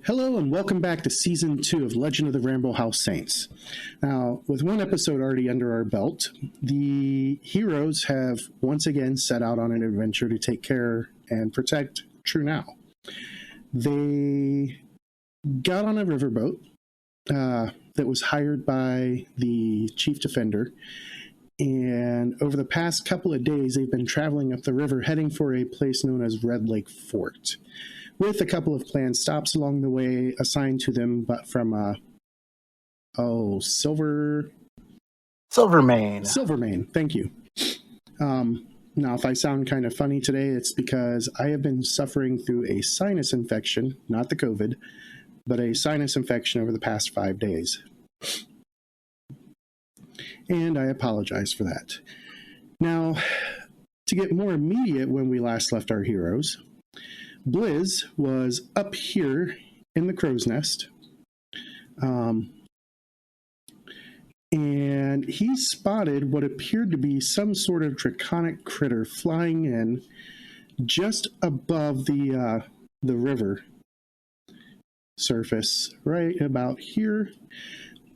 Hello and welcome back to Season 2 of Legend of the Ramblehouse Saints. Now, with one episode already under our belt, the heroes have once again set out on an adventure to take care and protect True Now. They got on a riverboat that was hired by the Chief Defender, and over the past couple of days, they've been traveling up the river heading for a place known as Red Lake Fort, with a couple of planned stops along the way assigned to them, but from Silvermane. Thank you. Now, if I sound kind of funny today, it's because I have been suffering through a sinus infection, not the COVID, but a sinus infection over the past 5 days. And I apologize for that. Now, to get more immediate when we last left our heroes, Blizz was up here in the crow's nest, and he spotted what appeared to be some sort of draconic critter flying in just above the river surface, right about here,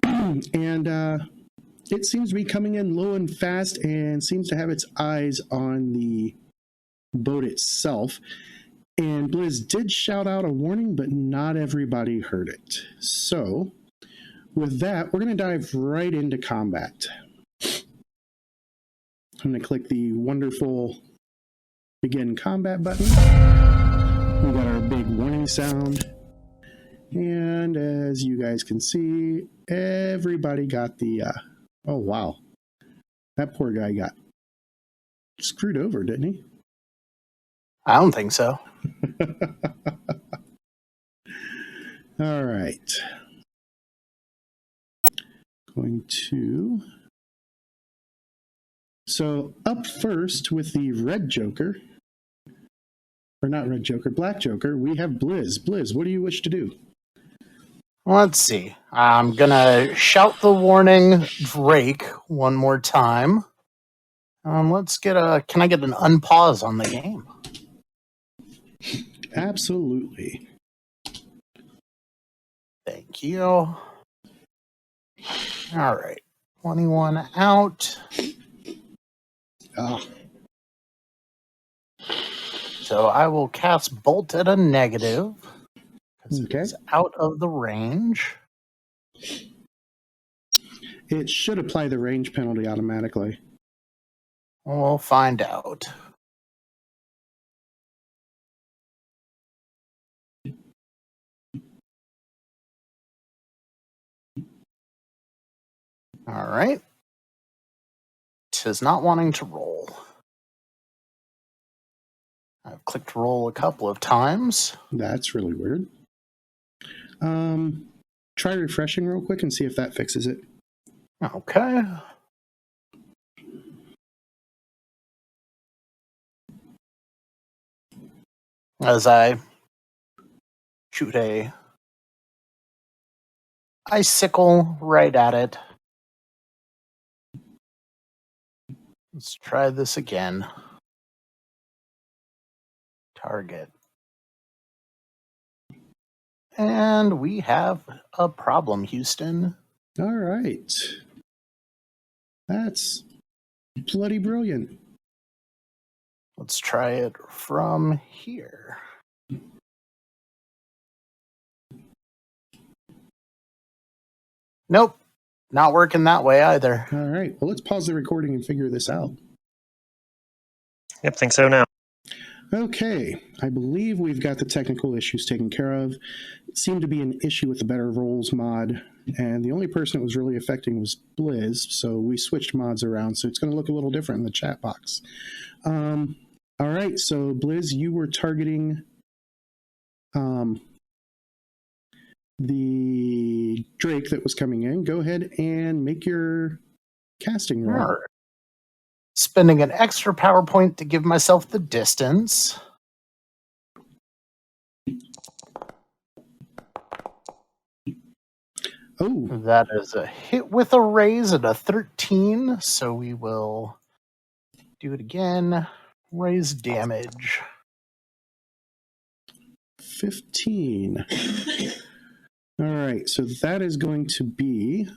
and it seems to be coming in low and fast and seems to have its eyes on the boat itself. And Blizz did shout out a warning, but not everybody heard it. So, with that, we're going to dive right into combat. I'm going to click the wonderful Begin Combat button. We got our big warning sound. And as you guys can see, everybody got the... oh, wow. That poor guy got screwed over, didn't he? I don't think so. All right. Going to... So up first with the red Joker, or not red Joker, black Joker, we have Blizz. Blizz, what do you wish to do? Let's see. I'm gonna shout the warning Drake one more time. Let's get can I get an unpause on the game? Absolutely. Thank you. All right. 21 out. Oh. So I will cast Bolt at a negative. Because Okay. it's out of the range. It should apply the range penalty automatically. We'll find out. All right. Tis not wanting to roll. I've clicked roll a couple of times. That's really weird. Try refreshing real quick and see if that fixes it. Okay. As I shoot a icicle right at it. Let's try this again. Target. And we have a problem, Houston. All right. That's bloody brilliant. Let's try it from here. Nope. Not working that way either. All right. Well, let's pause the recording and figure this out. Yep, think so now. Okay. I believe we've got the technical issues taken care of. It seemed to be an issue with the Better Rolls mod, and the only person it was really affecting was Blizz, so we switched mods around, so it's going to look a little different in the chat box. All right, so Blizz, you were targeting the Drake that was coming in. Go ahead and make your casting roll. Right. Spending an extra power point to give myself the distance. Oh. That is a hit with a raise at a 13, so we will do it again. Raise damage. 15. All right, so that is going to be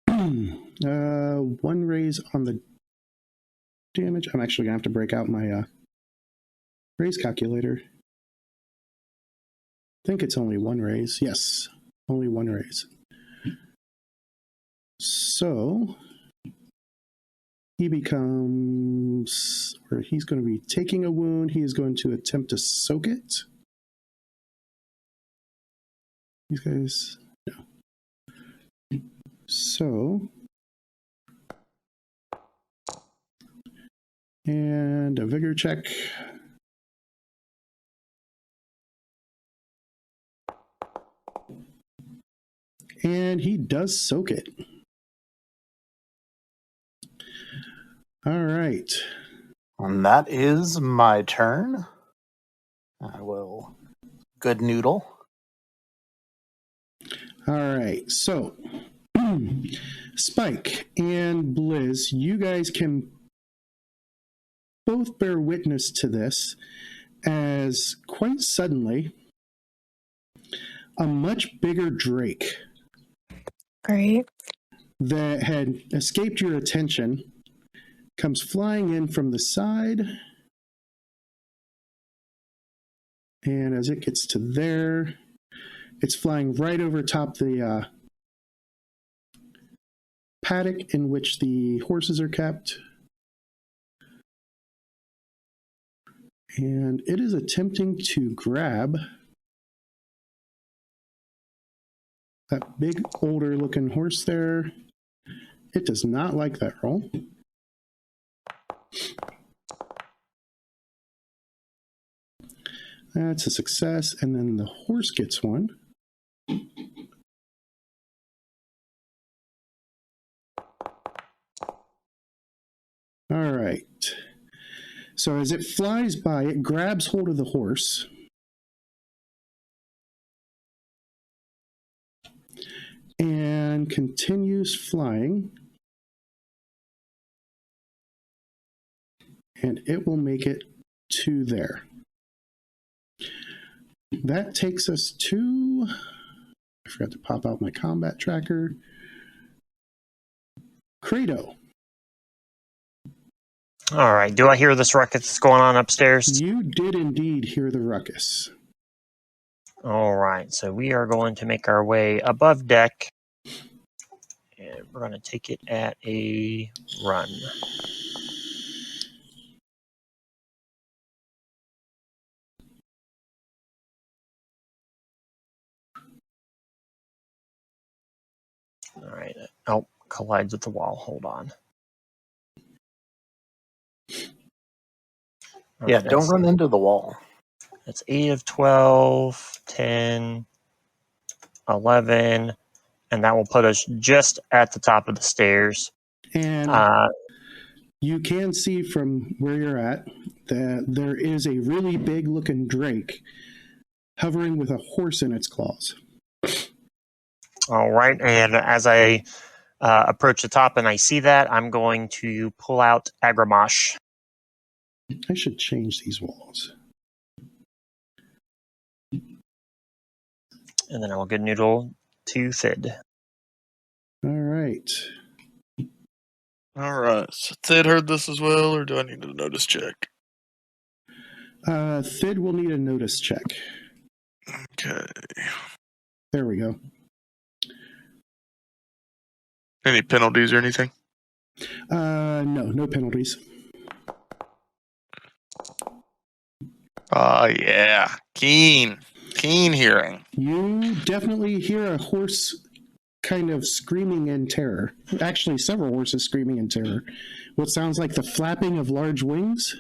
1 raise on the damage. I'm actually going to have to break out my raise calculator. I think it's only 1 raise. Yes, only 1 raise. So he becomes, or he's going to be taking a wound. He is going to attempt to soak it. These guys, no. So, and a vigor check. And he does soak it. All right. And that is my turn. I will good noodle. All right. So, Spike and Blizz, you guys can both bear witness to this as quite suddenly a much bigger drake Great. that had escaped your attention comes flying in from the side. And as it gets to there, it's flying right over top the paddock in which the horses are kept. And it is attempting to grab that big, older-looking horse there. It does not like that roll. That's a success, and then the horse gets one. All right. So as it flies by, it grabs hold of the horse. And continues flying. And it will make it to there. That takes us to, I forgot to pop out my combat tracker, Credo. All right. Do I hear this ruckus that's going on upstairs? You did indeed hear the ruckus. All right. So we are going to make our way above deck. And we're going to take it at a run. All right. Oh, collides with the wall. Hold on. All Yeah, right, don't run into the wall. That's 8 of 12, 10, 11, and that will put us just at the top of the stairs. And you can see from where you're at that there is a really big looking drake hovering with a horse in its claws. All right, and as I approach the top and I see that, I'm going to pull out Agramash. I should change these walls. And then I will good noodle to Thid. All right. All right. So Thid heard this as well, or do I need a notice check? Thid will need a notice check. Okay. There we go. Any penalties or anything? No penalties. Oh, yeah. Keen hearing. You definitely hear a horse kind of screaming in terror. Actually, several horses screaming in terror. What sounds like the flapping of large wings.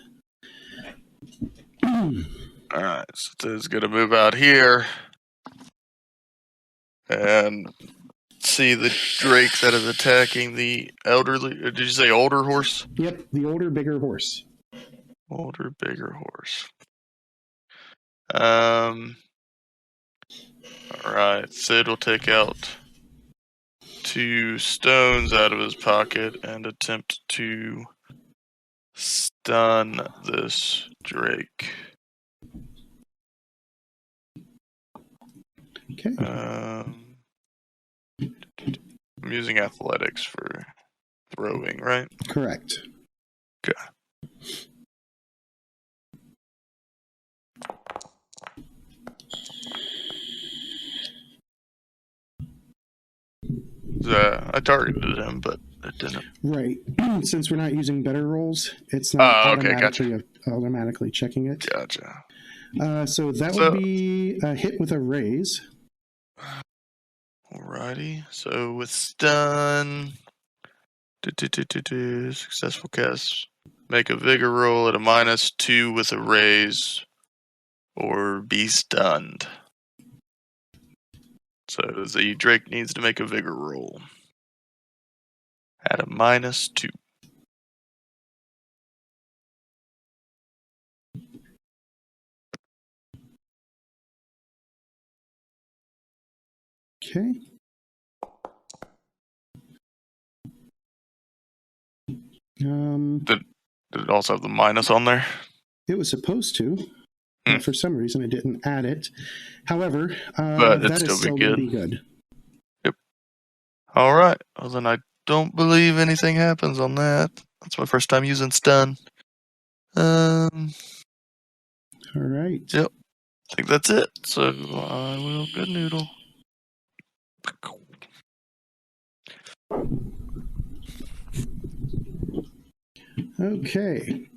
All right. So Thid's going to move out here and see the drake that is attacking the elderly. Did you say older horse? Yep, the older, bigger horse. Older, bigger horse. All right. Thid will take out 2 stones out of his pocket and attempt to stun this drake. Okay. I'm using athletics for throwing, right? Correct. Okay. I targeted him, but it didn't. Right. Since we're not using better rolls, it's not Oh, okay, automatically checking it. Gotcha. So that would be a hit with a raise. Alrighty. So with stun, successful cast, make a vigor roll at a -2 with a raise, or be stunned. So the Drake needs to make a vigor roll at a -2. Okay. Did it also have the minus on there? It was supposed to. For some reason, I didn't add it. However, But it'd that still is be still going to good. be good. Yep. All right. Well, then I don't believe anything happens on that. That's my first time using stun. All right. Yep. I think that's it. So I will good noodle. Okay.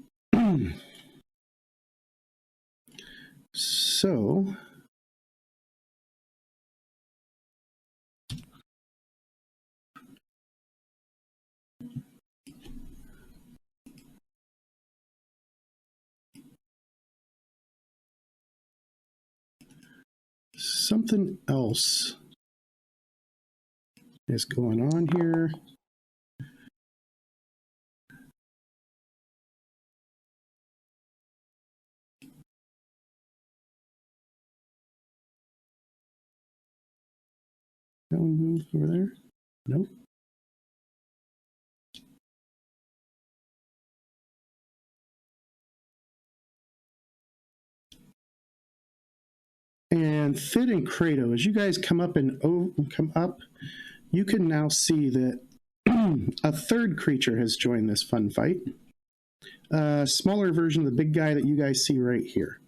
So something else is going on here. That one move over there? Nope. And Thid and Kratos, as you guys come up, you can now see that a third creature has joined this fun fight. A smaller version of the big guy that you guys see right here.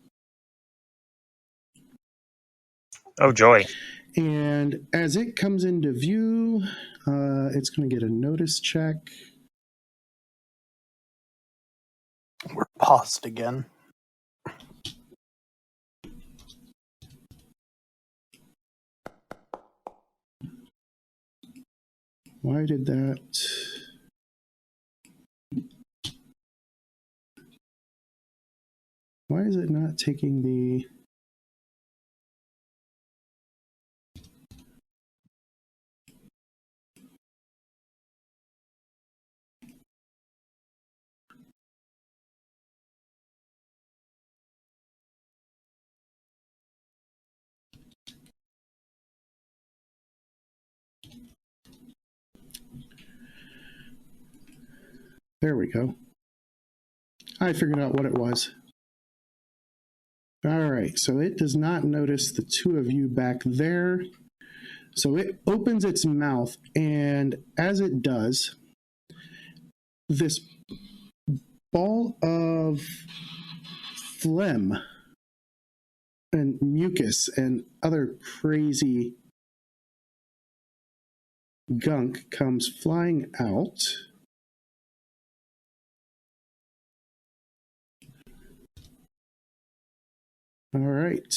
Oh, joy. And as it comes into view, it's going to get a notice check. We're paused again. Why did that? Why is it not taking the... There we go. I figured out what it was. All right, so it does not notice the two of you back there. So it opens its mouth, and as it does, this ball of phlegm and mucus and other crazy gunk comes flying out. All right.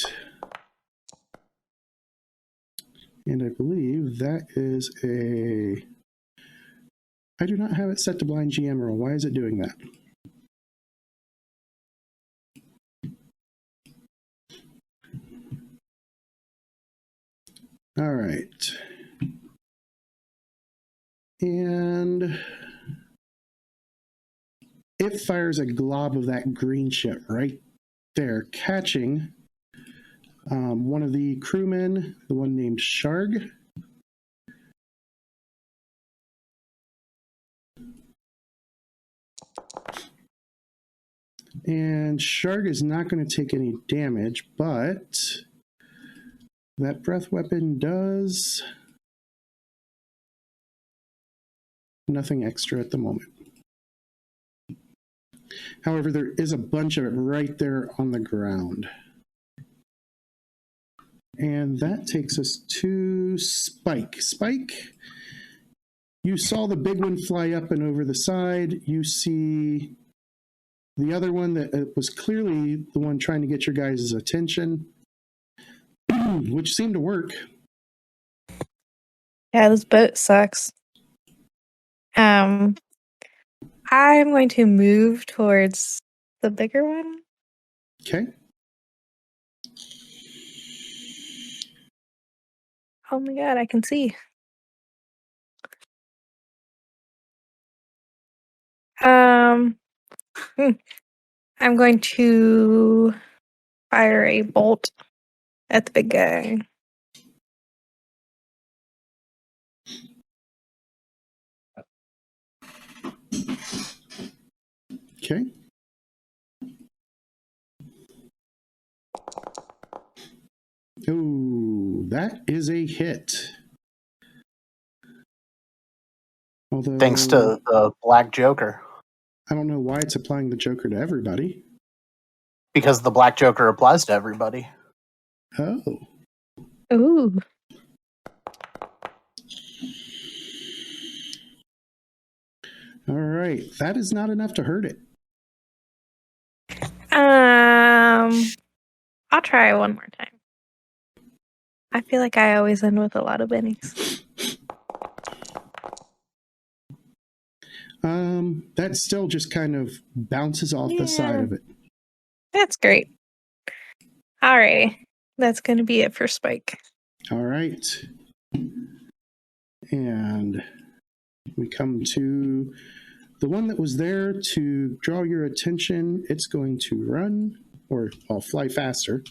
And I believe that is a... I do not have it set to blind GM roll. Why is it doing that? All right. And it fires a glob of that green shit right there, catching one of the crewmen, the one named Sharg. And Sharg is not going to take any damage, but That breath weapon does nothing extra at the moment. However, there is a bunch of it right there on the ground. And that takes us to Spike. Spike, you saw the big one fly up and over the side. You see the other one that was clearly the one trying to get your guys' attention, which seemed to work. Yeah, this boat sucks. I'm going to move towards the bigger one. Okay. Oh my god, I can see. I'm going to fire a bolt at the big guy. Okay. Oh, that is a hit. Although, Thanks to the Black Joker. I don't know why it's applying the Joker to everybody. Because the Black Joker applies to everybody. Oh. Ooh. All right. That is not enough to hurt it. I'll try one more time. I feel like I always end with a lot of bennies. That still just kind of bounces off the side of it. That's great. Alrighty. That's going to be it for Spike. All right. And we come to the one that was there to draw your attention. It's going to run, or I'll fly faster.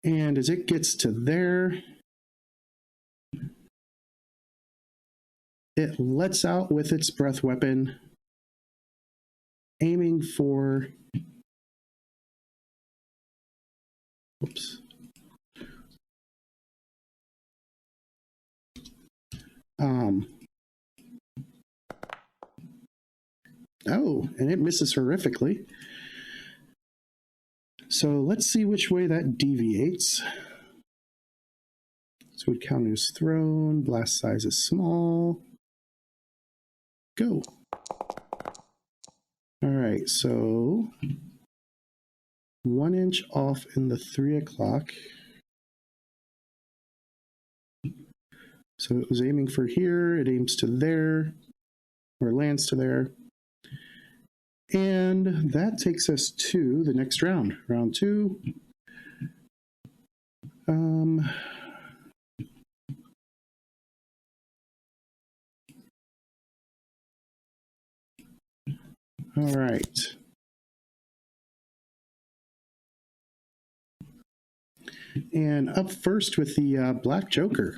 And as it gets to there, it lets out with its breath weapon, aiming for... Oops. Oh, and it misses horrifically. So let's see which way that deviates. So it would count as thrown. Blast size is small. Go. All right, so 1 inch off in the 3 o'clock. So it was aiming for here. It aims to there, or lands to there. And that takes us to the next round, round 2. All right. And up first with the Black Joker.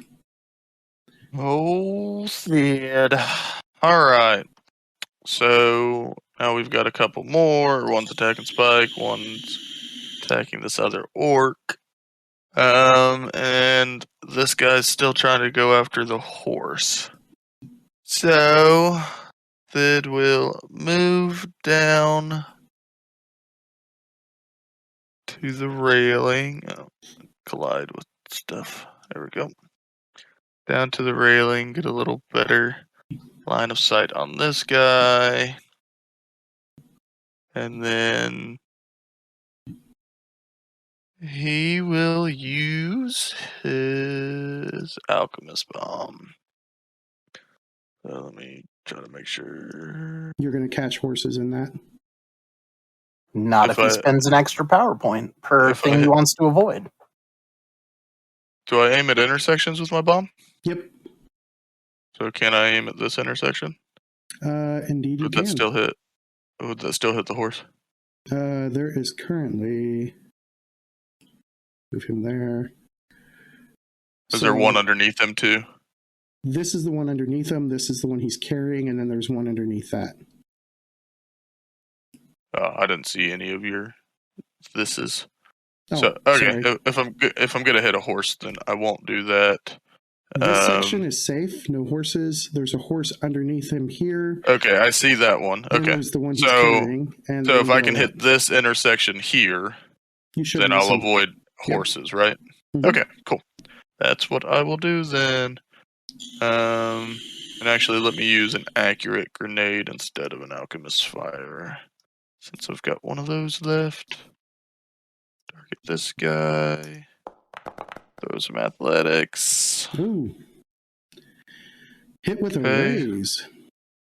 Oh, Sid. All right. So now we've got a couple more. One's attacking Spike. One's attacking this other orc. And this guy's still trying to go after the horse. So Sid will move down to the railing. Oh, collide with stuff. There we go. Down to the railing, get a little better line of sight on this guy. And then he will use his alchemist bomb. So let me try to make sure. You're going to catch horses in that? Not if he spends an extra power point per thing he wants to avoid. Do I aim at intersections with my bomb? Yep. So can I aim at this intersection? Indeed you Would can. that still hit? Would that still hit the horse? There is currently... Move him there. Is there one underneath him too? This is the one underneath him. This is the one he's carrying, and then there's one underneath that. I didn't see any of your. This is. Oh, So okay, sorry. if I'm gonna hit a horse, then I won't do that. This section is safe. No horses. There's a horse underneath him here. Okay, I see that one. Then Okay, there's the one he's so carrying. And so then if I go can up. hit this intersection here, You should then I'll listen. avoid Yeah. horses, right? Mhm. Okay, cool. That's what I will do then. And actually, let me use an accurate grenade instead of an alchemist's fire, since I've got one of those left. Target this guy. Throw some athletics. Ooh. Hit with a Okay. raise.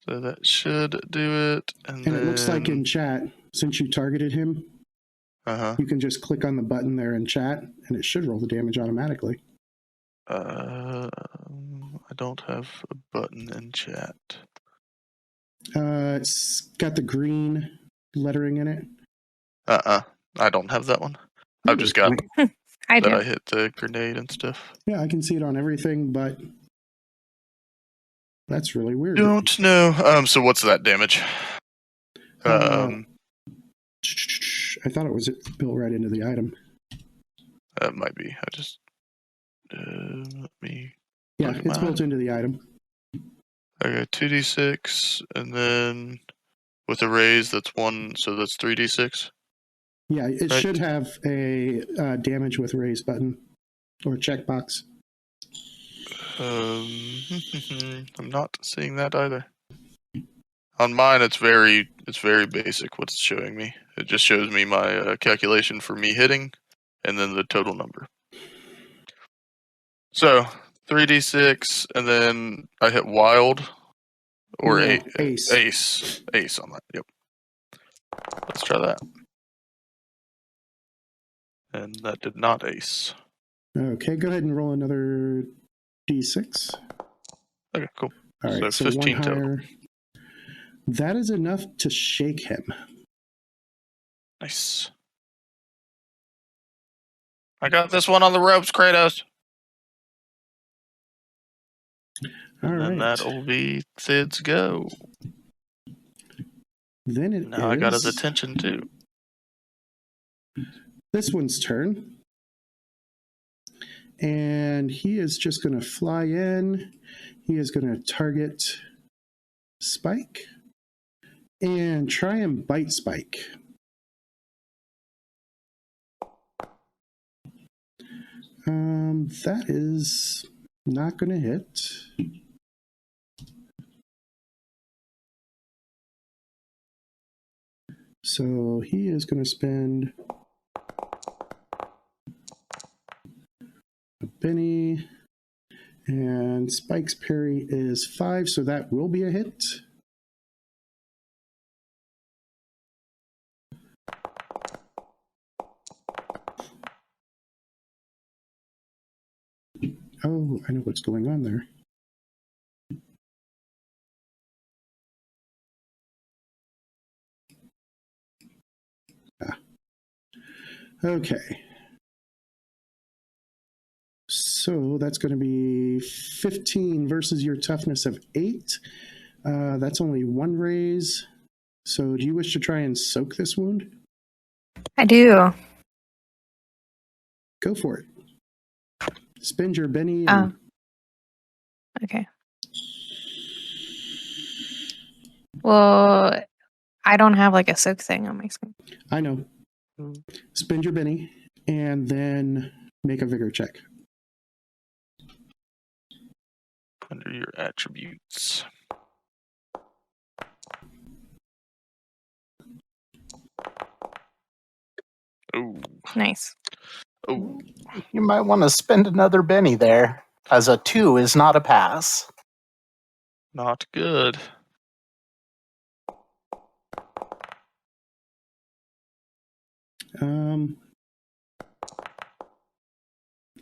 So that should do it. And it looks like in chat, since you targeted him, you can just click on the button there in chat, and it should roll the damage automatically. I don't have a button in chat. It's got the green lettering in it. I don't have that one. I've just got I that do. I hit the grenade and stuff. Yeah, I can see it on everything, but that's really weird. Don't know. So what's that damage? I thought it was built right into the item. That might be. I just let me. Yeah, look at it's my built into the item. Okay, 2d6, and then with a raise, that's 1, so that's 3d6. Yeah, it Right. should have a damage with raise button or checkbox. I'm not seeing that either. On mine, it's very basic. What's it showing me? It just shows me my calculation for me hitting, and then the total number. So 3d6, and then I hit wild or No, ace. ace on that. Yep. Let's try that. And that did not ace. Okay, go ahead and roll another d6. Okay, cool. All right, So so 15 one total. higher. That is enough to shake him. Nice. I got this one on the ropes, Kratos. All And then right. that'll be Thid's go. Then it Now I got his is attention too. this one's turn. And he is just going to fly in. He is going to target Spike and try and bite Spike. That is not going to hit. So he is going to spend a Benny, and Spike's parry is 5, so that will be a hit. Oh, I know what's going on there. Okay. So that's going to be 15 versus your toughness of 8. That's only 1 raise. So do you wish to try and soak this wound? I do. Go for it. Spend your Benny. And... Okay. Well, I don't have like a soak thing on my screen. I know. Spend your Benny and then make a vigor check. Under your attributes. Oh. Nice. Oh. You might want to spend another Benny there, as a 2 is not a pass. Not good.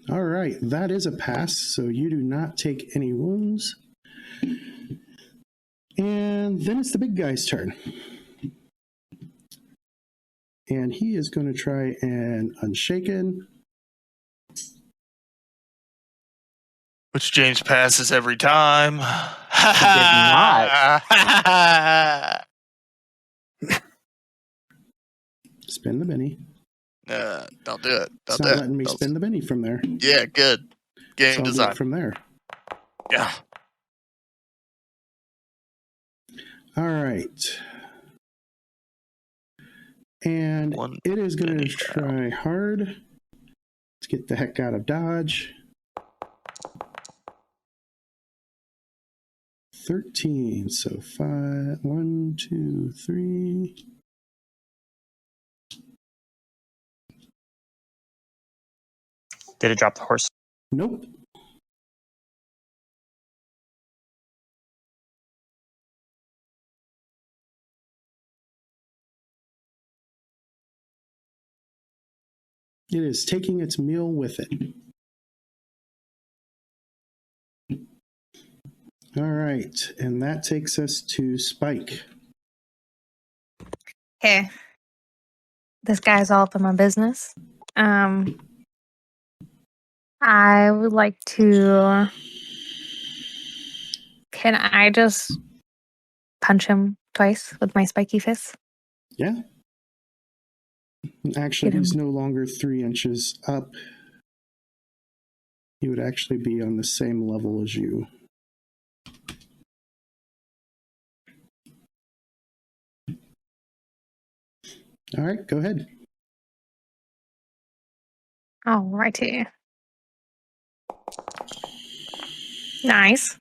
All right, that is a pass, so you do not take any wounds. And then it's the big guy's turn. And he is going to try and unshaken. Which James passes every time. not. Spin the Benny. Don't do it. It's Don't not do letting it. me Don't- spin the Benny from there. Yeah, good. Game So I'll do design. it from there. Yeah. All right. And One it is going to Benny try hard. Let's get the heck out of Dodge. 13. So 5. 1, 2, 3. Did it drop the horse? Nope. It is taking its meal with it. All right. And that takes us to Spike. Okay. This guy's all up in my business. I would like to. Can I just punch him twice with my spiky fist? Yeah. Actually, Get he's him. no longer 3 inches up. He would actually be on the same level as you. All right, go ahead. Alrighty. Nice.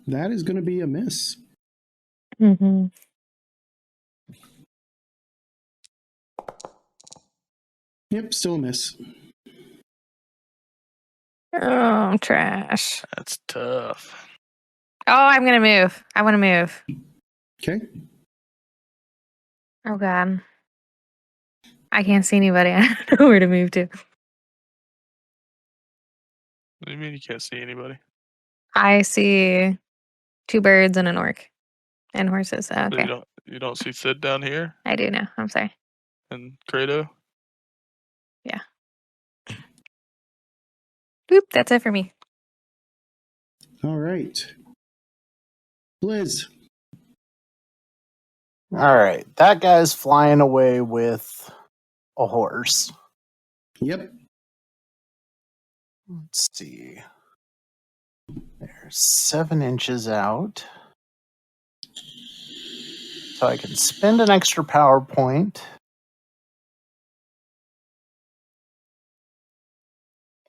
That is going to be a miss. Mm-hmm. Yep, still a miss. Oh, trash. That's tough. Oh, I'm gonna move. I want to move. Okay. Oh God. I can't see anybody. I don't know where to move to. What do you mean you can't see anybody? I see 2 birds and an orc and horses. So Okay, you don't see Sid down here I do now. I'm sorry. and Credo? Boop. That's it for me. All right. Blizz. All right, that guy's flying away with a horse. Yep. Let's see. They're 7 inches out. So I can spend an extra power point.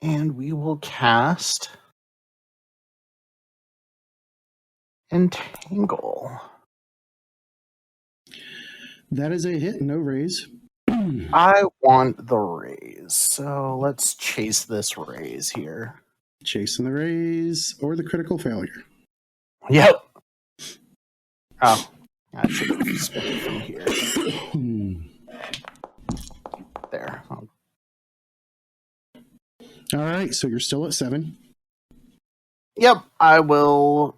And we will cast Entangle. That is a hit, no raise. I want the raise. So let's chase this raise here. Chasing the raise or the critical failure. Yep. Oh, I should have spent it from here. There. All right, so you're still at 7. Yep, I will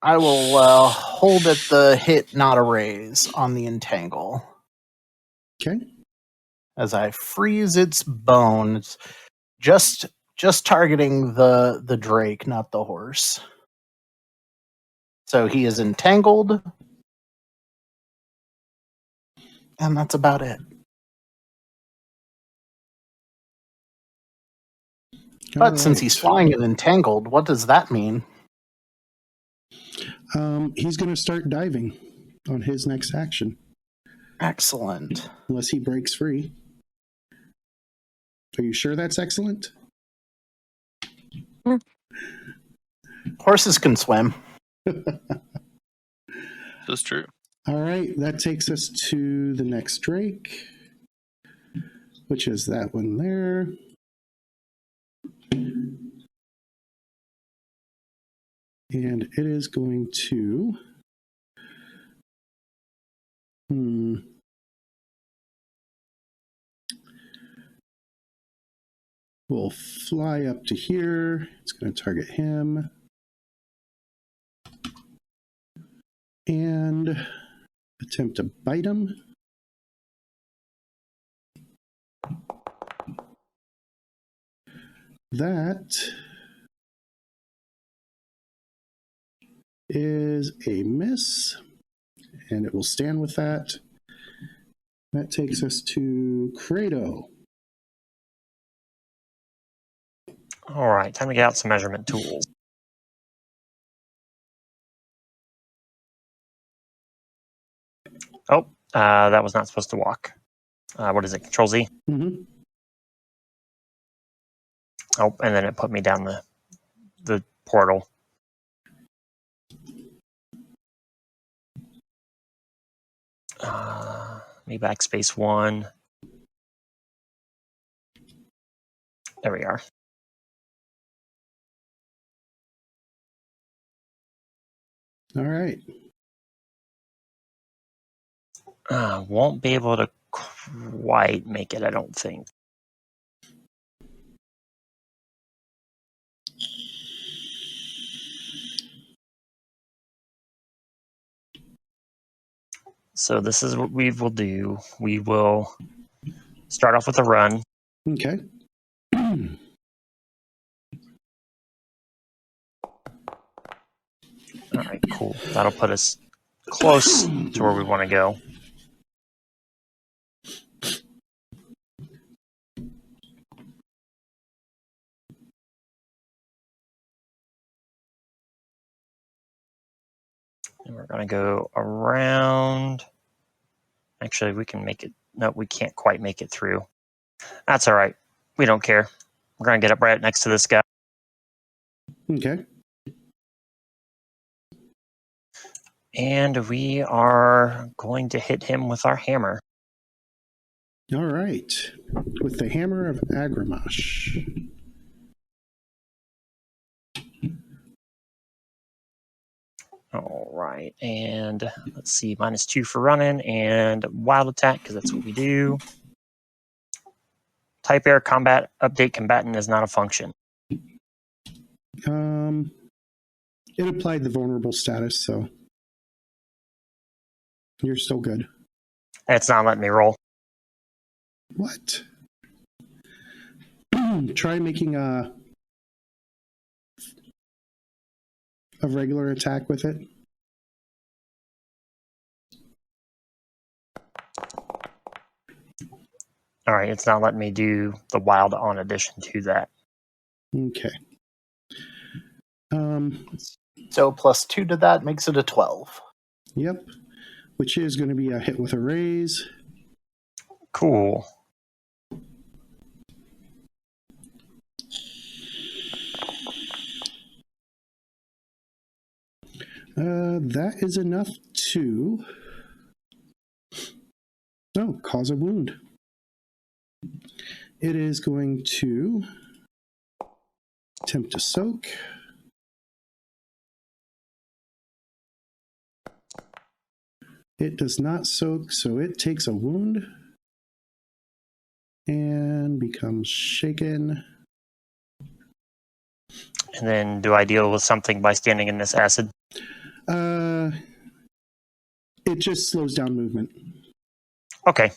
hold at the hit, not a raise on the entangle. Okay. As I freeze its bones, just targeting the Drake, not the horse. So he is entangled, and that's about it. But since he's flying and entangled, what does that mean? He's going to start diving on his next action. Excellent. Unless he breaks free. Are you sure that's excellent? Horses can swim. That's true. All right, that takes us to the next Drake, which is that one there. And it is going to... We'll fly up to here. It's going to target him. And attempt to bite him. That is a miss, and it will stand with that. That takes us to Credo. All right, time to get out some measurement tools. Oh, that was not supposed to walk. What is it? Control Z? Mm-hmm. Oh, and then it put me down the portal. Me backspace 1. There we are. All right. Won't be able to quite make it, I don't think. So this is what we will do. We will start off with a run. Okay. All right, cool. That'll put us close to where we want to go. And we're going to go around. Actually, we can make it. No, we can't quite make it through. That's all right. We don't care. We're going to get up right next to this guy. Okay. And we are going to hit him with our hammer. All right. With the Hammer of Agramash. All right. And let's see. -2 for running and wild attack, because that's what we do. Type error combat update combatant is not a function. It applied the vulnerable status, so you're still good. It's not letting me roll. What? Try making a regular attack with it. All right. It's not letting me do the wild on addition to that. Okay. So +2 to that makes it a 12. Yep. Which is going to be a hit with a raise. Cool. That is enough to cause a wound. It is going to attempt to soak. It does not soak, so it takes a wound and becomes shaken. And then do I deal with something by standing in this acid? It just slows down movement. Okay.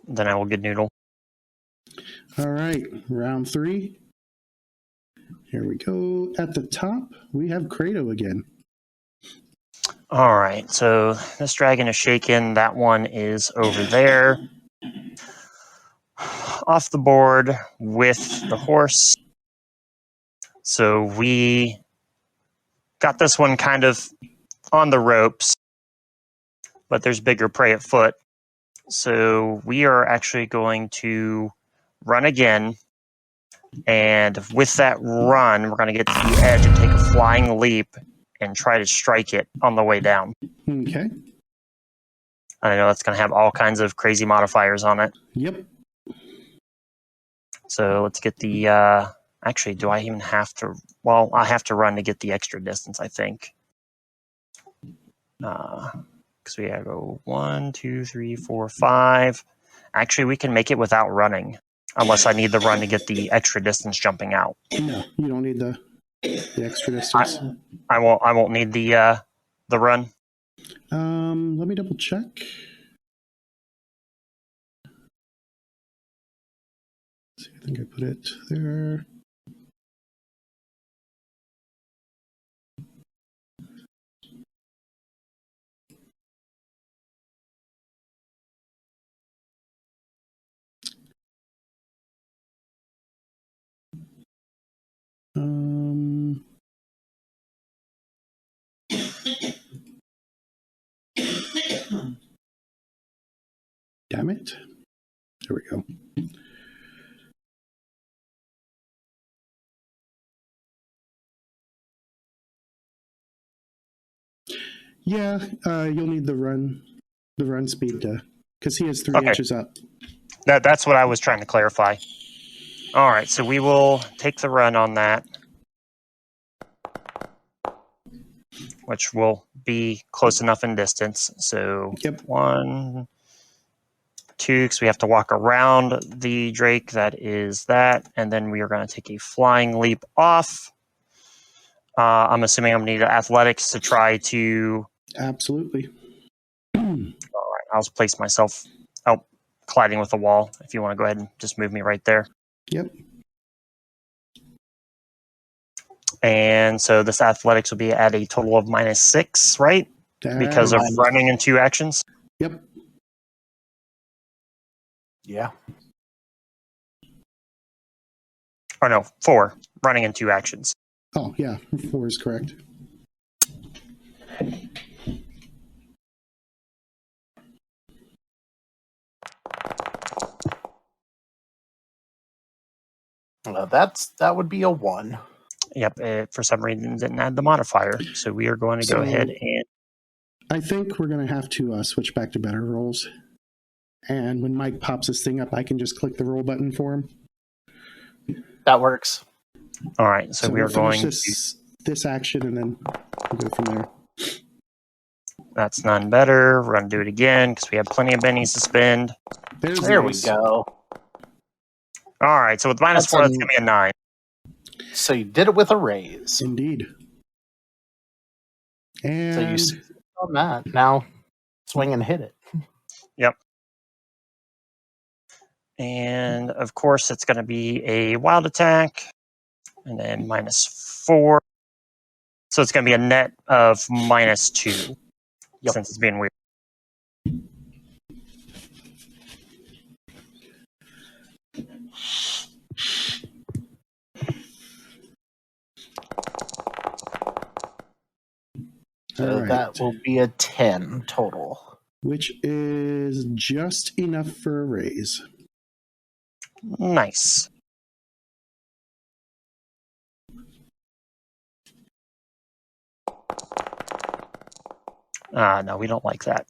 Then I will get noodle. All right, round 3. Here we go. At the top, we have Credo again. All right. So this dragon is shaken. That one is over there. Off the board with the horse. So we got this one kind of on the ropes, but there's bigger prey at foot. So we are actually going to run again. And with that run, we're going to get to the edge and take a flying leap and try to strike it on the way down. Okay. I know that's going to have all kinds of crazy modifiers on it. Yep. So let's get the... actually, do I even have to... Well, I have to run to get the extra distance, I think. Because we gotta go 1, 2, 3, 4, 5. Actually, we can make it without running. Unless I need the run to get the extra distance jumping out. No, you don't need the extra distance. I won't need the run. Let me double check. See, I think I put it there. Damn it. There we go. Yeah, you'll need the run speed to, because he has 3 Okay. inches up. That's what I was trying to clarify. All right, so we will take the run on that, which will be close enough in distance. So Yep. 1, 2, because we have to walk around the Drake. That is that, and then we are going to take a flying leap off. I'm assuming I'm going to need athletics to try to. Absolutely. All right, I'll just place myself out, colliding with the wall. If you want to go ahead and just move me right there. Yep. And so this athletics will be at a total of -6, right? Because of running in 2 actions. Yep. Yeah. Or no, 4. Running in 2 actions. Oh, yeah. 4 is correct. That would be a 1. Yep, it for some reason didn't add the modifier. So we are going to go ahead and. I think we're going to have to switch back to better rolls. And when Mike pops this thing up, I can just click the roll button for him. That works. All right, so we are we'll going finish this action, and then we'll go from there. That's none better. We're going to do it again because we have plenty of bennies to spend. There we go. All right, so with -4, that's going to be a 9. So you did it with a raise. Indeed. And So you succeeded on that. Now swing and hit it. Yep. And of course, it's going to be a wild attack, and then -4. So it's going to be a net of -2 since it's being weird. So that will be a 10 total. Which is just enough for a raise. Nice. No, we don't like that.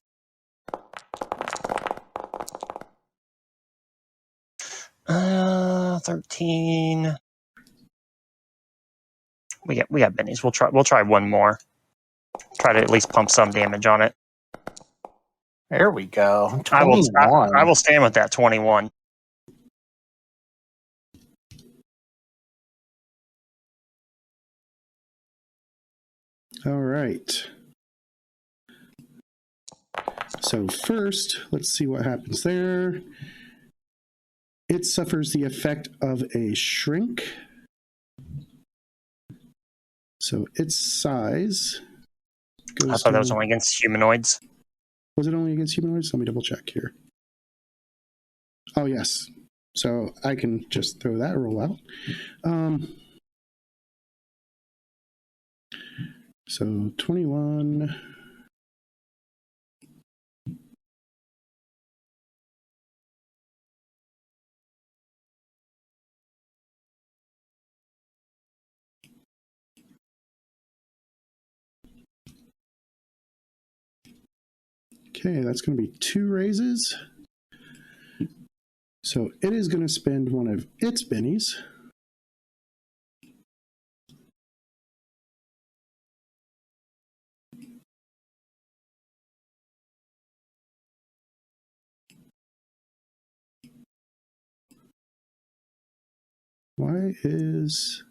Uh, 13. We got bennies. We'll try one more. Try to at least pump some damage on it. There we go. 21. I will stand with that 21. All right. So first, let's see what happens there. It suffers the effect of a shrink. So its size goes I thought that was only against humanoids. Was it only against humanoids? Let me double check here. Oh, yes. So I can just throw that roll out. So 21. Okay, that's going to be 2 raises. So it is going to spend one of its bennies. Why is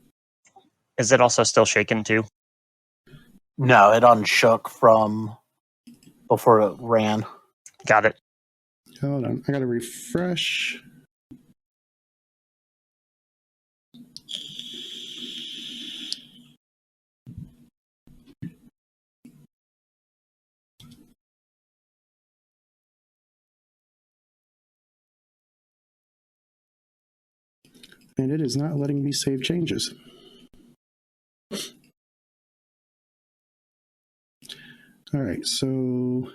it also still shaken too? No, it unshook from before it ran. Got it. Hold on, I got to refresh. And it is not letting me save changes. All right, so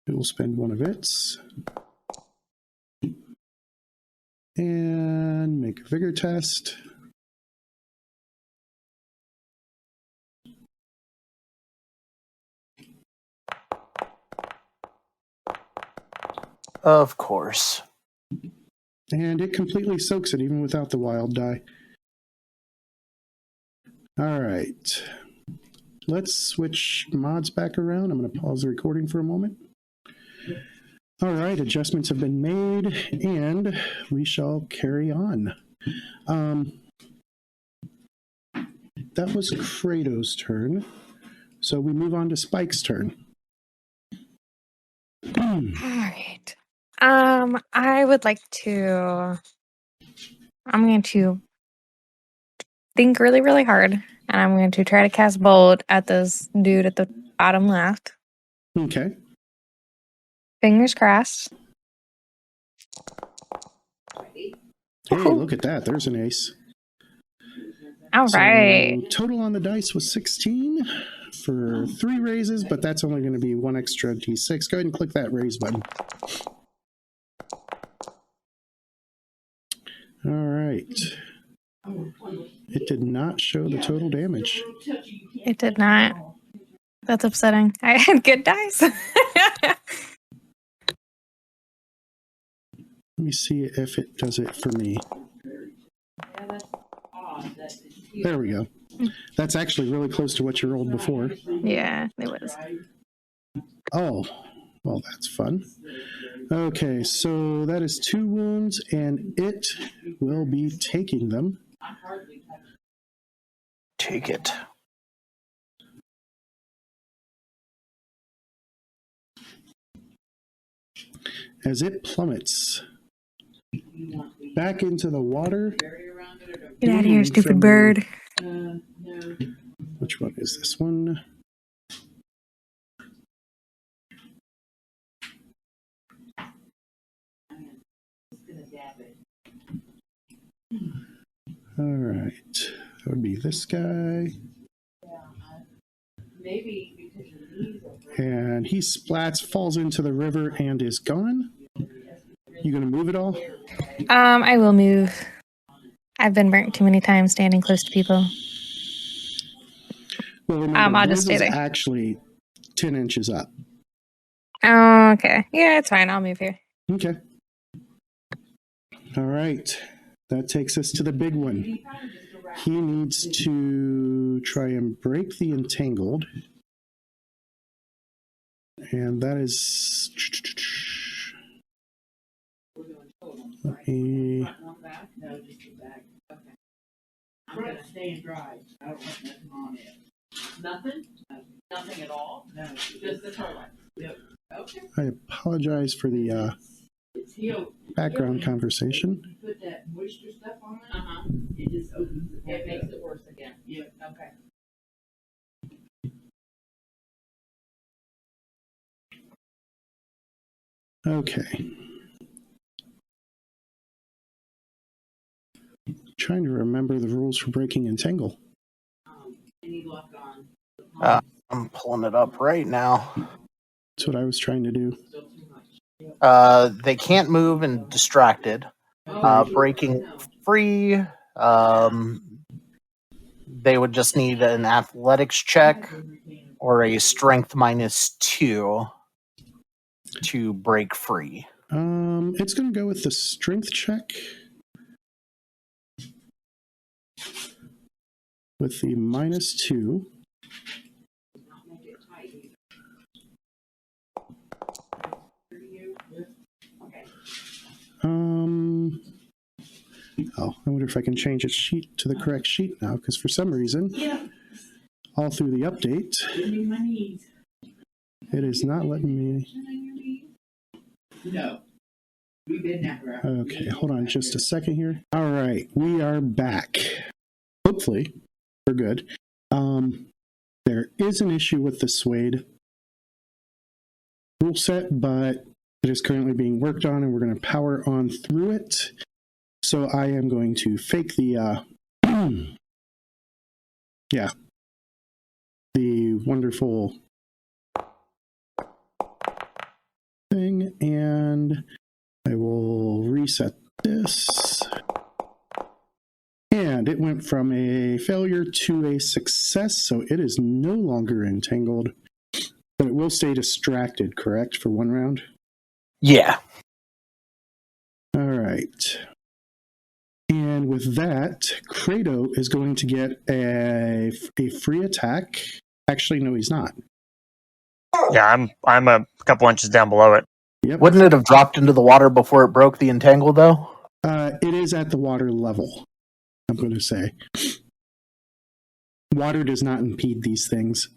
it will spend one of its and make a vigor test. Of course. And it completely soaks it even without the wild die. All right. Let's switch mods back around. I'm going to pause the recording for a moment. All right, adjustments have been made, and we shall carry on. That was Kratos' turn. So we move on to Spike's turn. All right. I would like to. I'm going to think really, really hard, and I'm going to try to cast Bolt at this dude at the bottom left. Okay. Fingers crossed. Hey, look at that. There's an ace. All right. So total on the dice was 16 for 3 raises, but that's only going to be 1 extra d6. Go ahead and click that raise button. All right. It did not show the total damage. It did not. That's upsetting. I had good dice. Let me see if it does it for me. There we go. That's actually really close to what you rolled before. Yeah, it was. Oh, well, that's fun. Okay, so that is 2 wounds, and it will be taking them. Take it. As it plummets back into the water. Get out of here, stupid bird. Which one is this one? All right, that would be this guy. And he splats, falls into the river, and is gone. You gonna move it all? I will move. I've been burnt too many times standing close to people. Well, remember, I'll just stay Blizz is there. actually 10 inches up. Oh, okay. Yeah, it's fine. I'll move here. Okay. All right. That takes us to the big one. He needs to try and break the entangled. And that is... Let me... I'm gonna stay and drive. I don't want nothing on it. Nothing? Nothing at all? No, just the toilet. Yep. Okay. I apologize for the It's healed. background conversation. You put that moisture stuff on it, it just opens it. It makes it worse again. Yep. Okay. Okay. Trying to remember the rules for breaking entangle. Any luck on? I'm pulling it up right now. That's what I was trying to do. Still too much. They can't move and distracted. Breaking free. They would just need an athletics check or a strength -2 to break free. It's going to go with the strength check. With the -2. Oh, I wonder if I can change its sheet to the correct sheet now, because for some reason, all through the update, it is not letting me. No. We've been there. Okay, hold on just a second here. All right, we are back. Hopefully, we're good. There is an issue with the Suede rule set, but it is currently being worked on, and we're going to power on through it. So I am going to fake the Yeah. The wonderful thing, and I will reset this. And it went from a failure to a success, so it is no longer entangled, but it will stay distracted, correct, for 1 round? Yeah. All right. And with that, Credo is going to get a free attack. Actually, no, he's not. Yeah, I'm a couple inches down below it. Yep. Wouldn't it have dropped into the water before it broke the entangle, though? It is at the water level, I'm going to say. Water does not impede these things.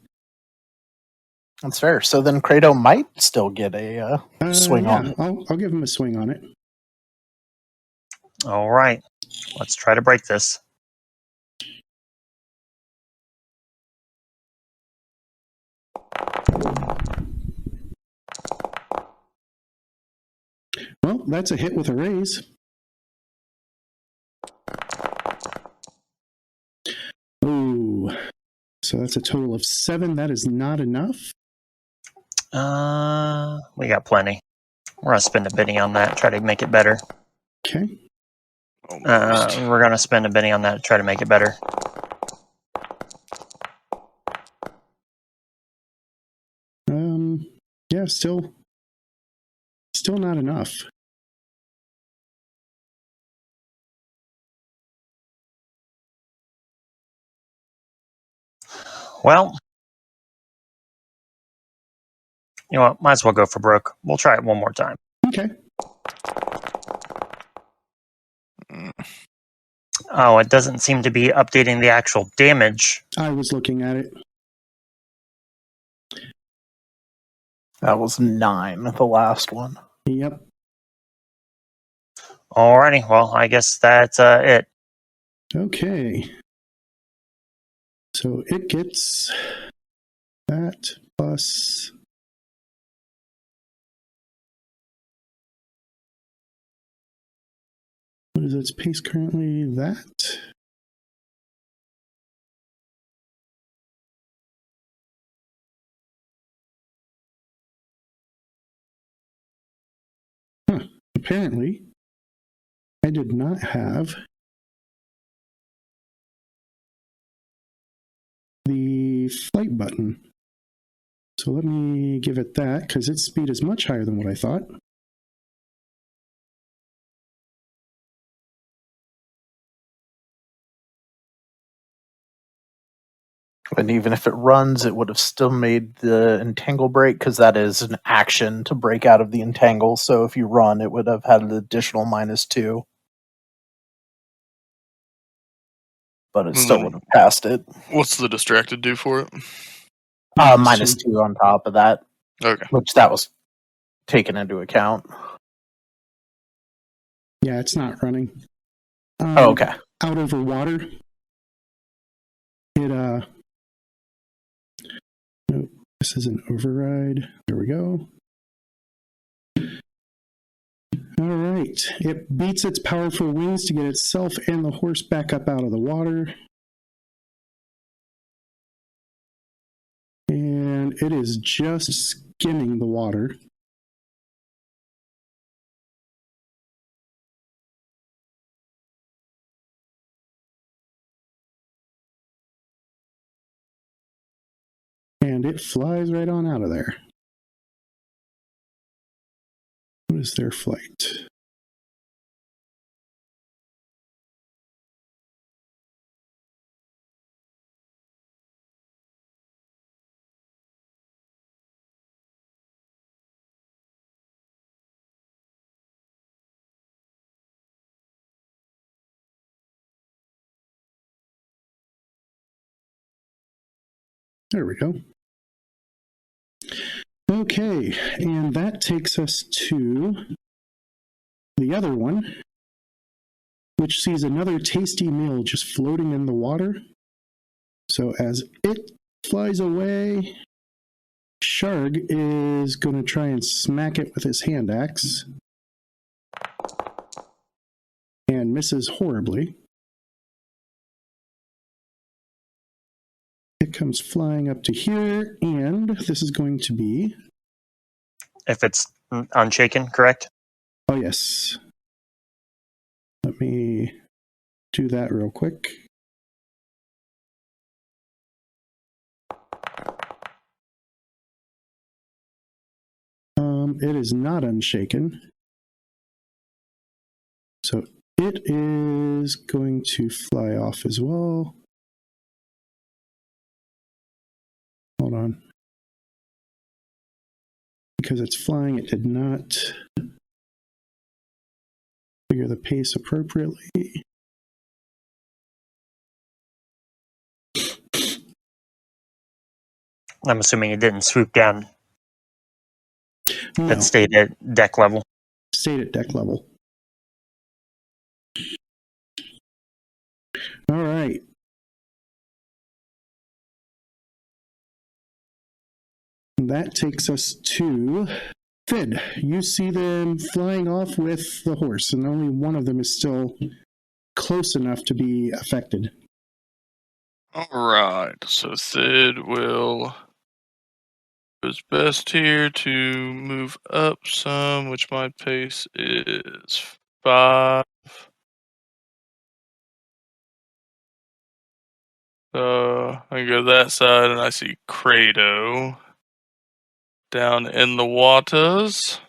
That's fair. So then Credo might still get a swing on it. I'll give him a swing on it. All right, let's try to break this. Well, that's a hit with a raise. Oh, so that's a total of 7. That is not enough. We got plenty. We're gonna spend a penny on that, try to make it better. Okay. We're gonna spend a penny on that, try to make it better. Yeah, still not enough. Well, you know what? Might as well go for broke. We'll try it one more time. Okay. Oh, it doesn't seem to be updating the actual damage. I was looking at it. That was 9, the last one. Yep. Alrighty, well, I guess that's it. Okay. So it gets that plus... What is its pace currently? That. Huh. Apparently, I did not have the flight button. So let me give it that, because its speed is much higher than what I thought. And even if it runs, it would have still made the entangle break, because that is an action to break out of the entangle. So if you run, it would have had an additional -2. But it still would have passed it. What's the distracted do for it? -2 on top of that, Okay. which that was taken into account. Yeah, it's not running. Oh, okay. Out over water. It, no, this is an override. There we go. All right. It beats its powerful wings to get itself and the horse back up out of the water. And it is just skimming the water. And it flies right on out of there. What is their flight? There we go. Okay, and that takes us to the other one, which sees another tasty meal just floating in the water. So as it flies away, Sharg is going to try and smack it with his hand axe. And misses horribly. comes flying up to here, and this is going to be... If it's unshaken, correct? Oh, yes. Let me do that real quick. It is not unshaken. So it is going to fly off as well. Hold on. Because it's flying, it did not figure the pace appropriately. I'm assuming it didn't swoop down. No, It stayed at deck level. stayed at deck level. All right. That takes us to Fid. You see them flying off with the horse, and only one of them is still close enough to be affected. Alright, so Sid will do his best here to move up some, which my pace is 5. So I go to that side and I see Credo down in the waters.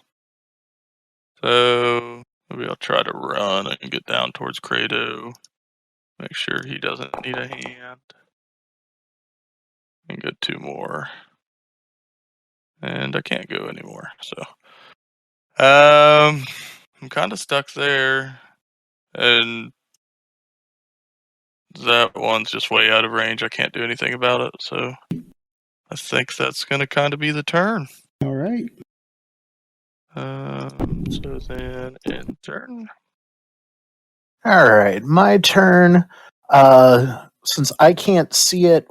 So maybe I'll try to run and get down towards Credo. Make sure he doesn't need a hand. And go 2 more. And I can't go anymore, so I'm kind of stuck there, and that one's just way out of range. I can't do anything about it, so I think that's going to kind of be the turn. All right. So then end turn. All right, my turn. Since I can't see it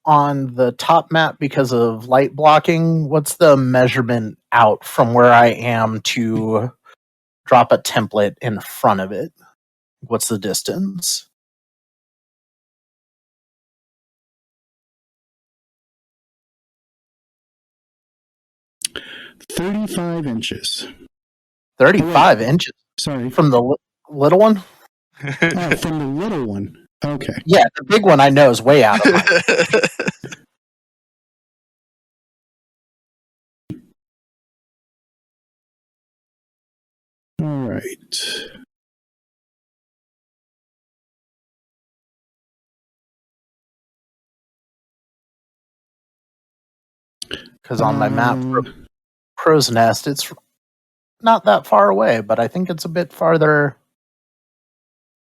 on the top map because of light blocking, what's the measurement out from where I am to drop a template in front of it? What's the distance? $35 inches. 35 inches Sorry. from the little one? Oh, from the little one. Okay. Yeah, the big one I know is way out of line. All right. Because on my map for Crow's Nest, it's not that far away, but I think it's a bit farther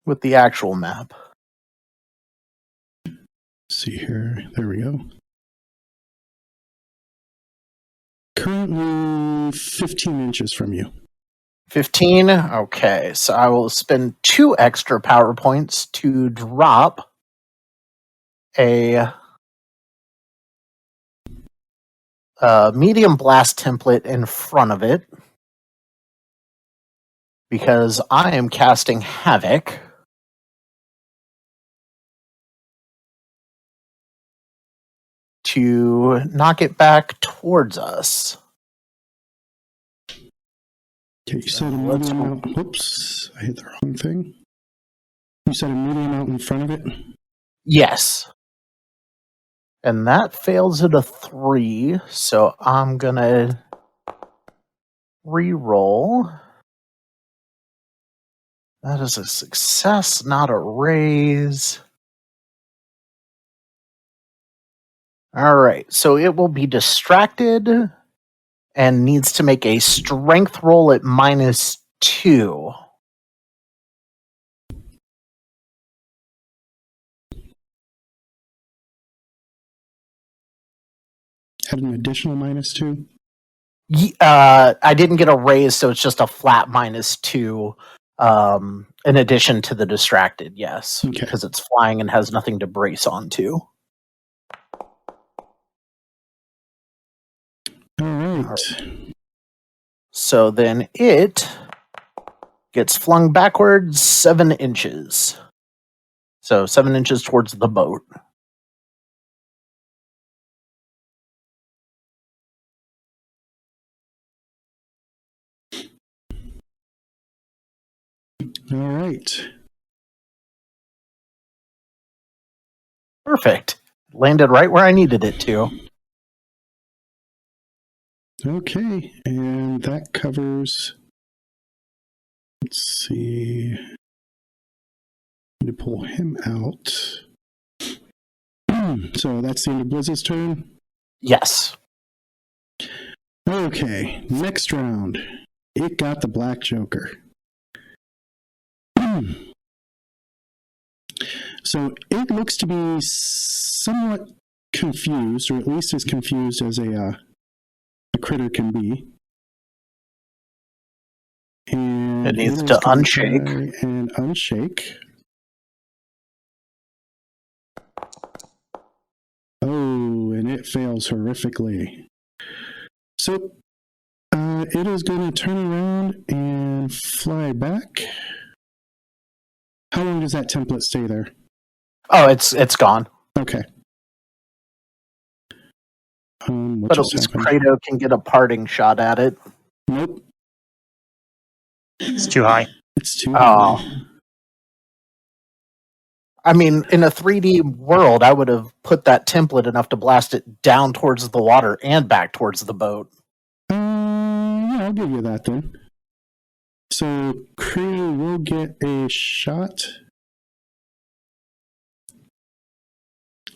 with the actual map. See here. There we go. Currently 15 inches from you. 15? Okay, so I will spend 2 extra power points to drop a medium blast template in front of it because I am casting Havoc. To knock it back towards us. Okay, you said a medium out. Oops, I hit the wrong thing. You said a medium out in front of it? Yes. And that fails at a 3, so I'm gonna re-roll. That is a success, not a raise. Alright, so it will be distracted and needs to make a strength roll at -2. Had an additional -2? I didn't get a raise, so it's just a flat -2 in addition to the distracted, yes. Okay. Because it's flying and has nothing to brace onto. All right. So then it gets flung backwards 7 inches. So 7 inches towards the boat. right. Perfect. Landed right where I needed it to. Okay, and that covers. Let's see. Need to pull him out. So that's the end of Blizz's turn. Yes. Okay, next round. It got the Black Joker. So it looks to be somewhat confused, or at least as confused as a critter can be. And It needs is to gonna unshake. try and unshake. Oh, and it fails horrifically. So it is going to turn around and fly back. How long does that template stay there? Oh, it's gone. Okay. What But at just least happened? Kratos can get a parting shot at it. Nope, It's too high. it's too Oh. high. I mean, in a 3D world, I would have put that template enough to blast it down towards the water and back towards the boat. Yeah, I'll give you that then. So Kratos will get a shot.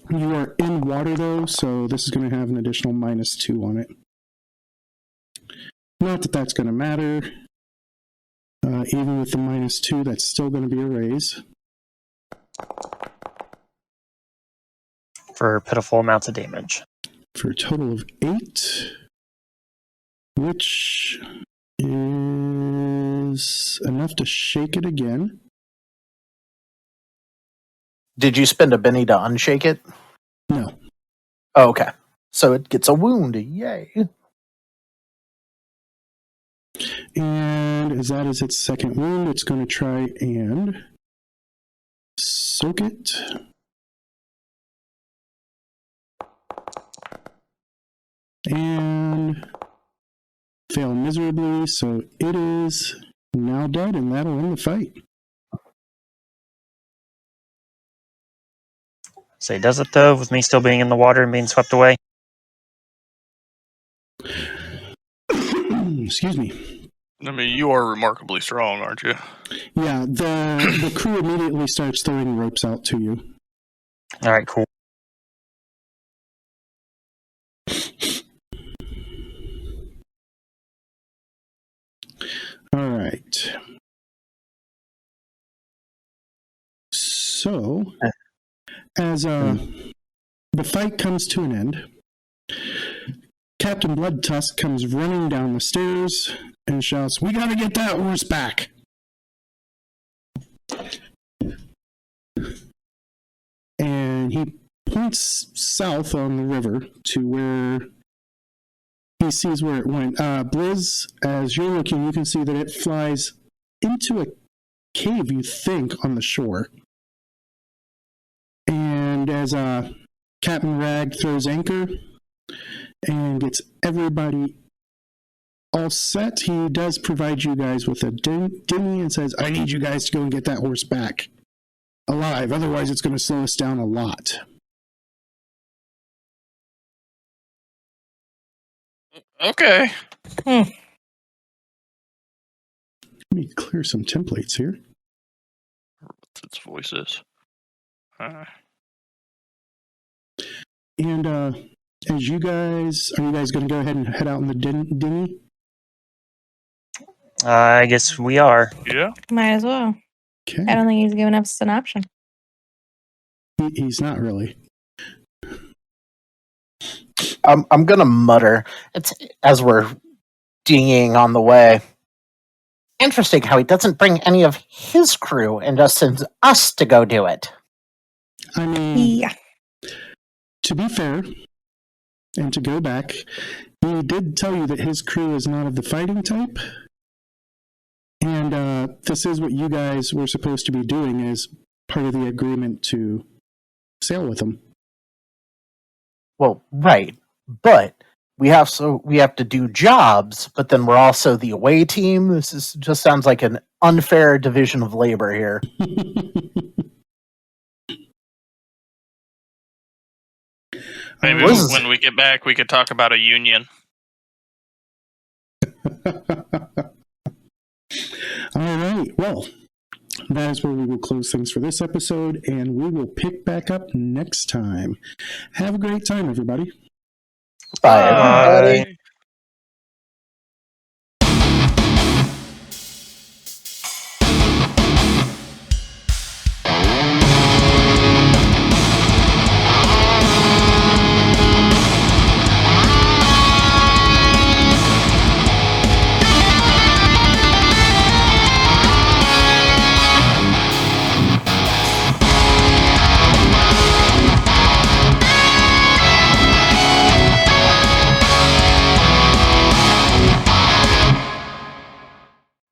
You are in water though, so this is going to have an additional -2 on it. Not that that's going to matter. Even with the -2, that's still going to be a raise. For pitiful amounts of damage. For a total of 8, which is enough to shake it again. Did you spend a Benny to unshake it? No. Oh, okay. So it gets a wound. Yay. And as that is its second wound, it's going to try and soak it. And fail miserably, so it is now dead, and that'll end the fight. Say, does it though, with me still being in the water and being swept away? Excuse me. I mean, you are remarkably strong, aren't you? Yeah, the crew immediately starts throwing ropes out to you. All right, cool. All right. So, as the fight comes to an end, Captain Bloodtusk comes running down the stairs and shouts, "We gotta get that horse back!" And he points south on the river to where he sees where it went. Blizz, as you're looking, you can see that it flies into a cave, you think, on the shore. And as Captain Rag throws anchor and gets everybody all set, he does provide you guys with a dinghy and says, "I need you guys to go and get that horse back alive. Otherwise, it's going to slow us down a lot." Okay. Let me clear some templates here. What's its voices? And as you guys, are you guys going to go ahead and head out in the dinghy? I guess we are. Yeah. Might as well. Okay. I don't think he's giving us an option. He's not really. I'm gonna mutter. It's as we're dinging on the way. Interesting how he doesn't bring any of his crew and just sends us to go do it. I mean, Yeah. to be fair, and to go back, he did tell you that his crew is not of the fighting type. And this is what you guys were supposed to be doing as part of the agreement to sail with him. Well, right. But we have to do jobs, but then we're also the away team. Just sounds like an unfair division of labor here. Maybe Liz- when we get back, we could talk about a union. All right. Well, that is where we will close things for this episode, and we will pick back up next time. Have a great time, everybody. Bye, everybody. Bye.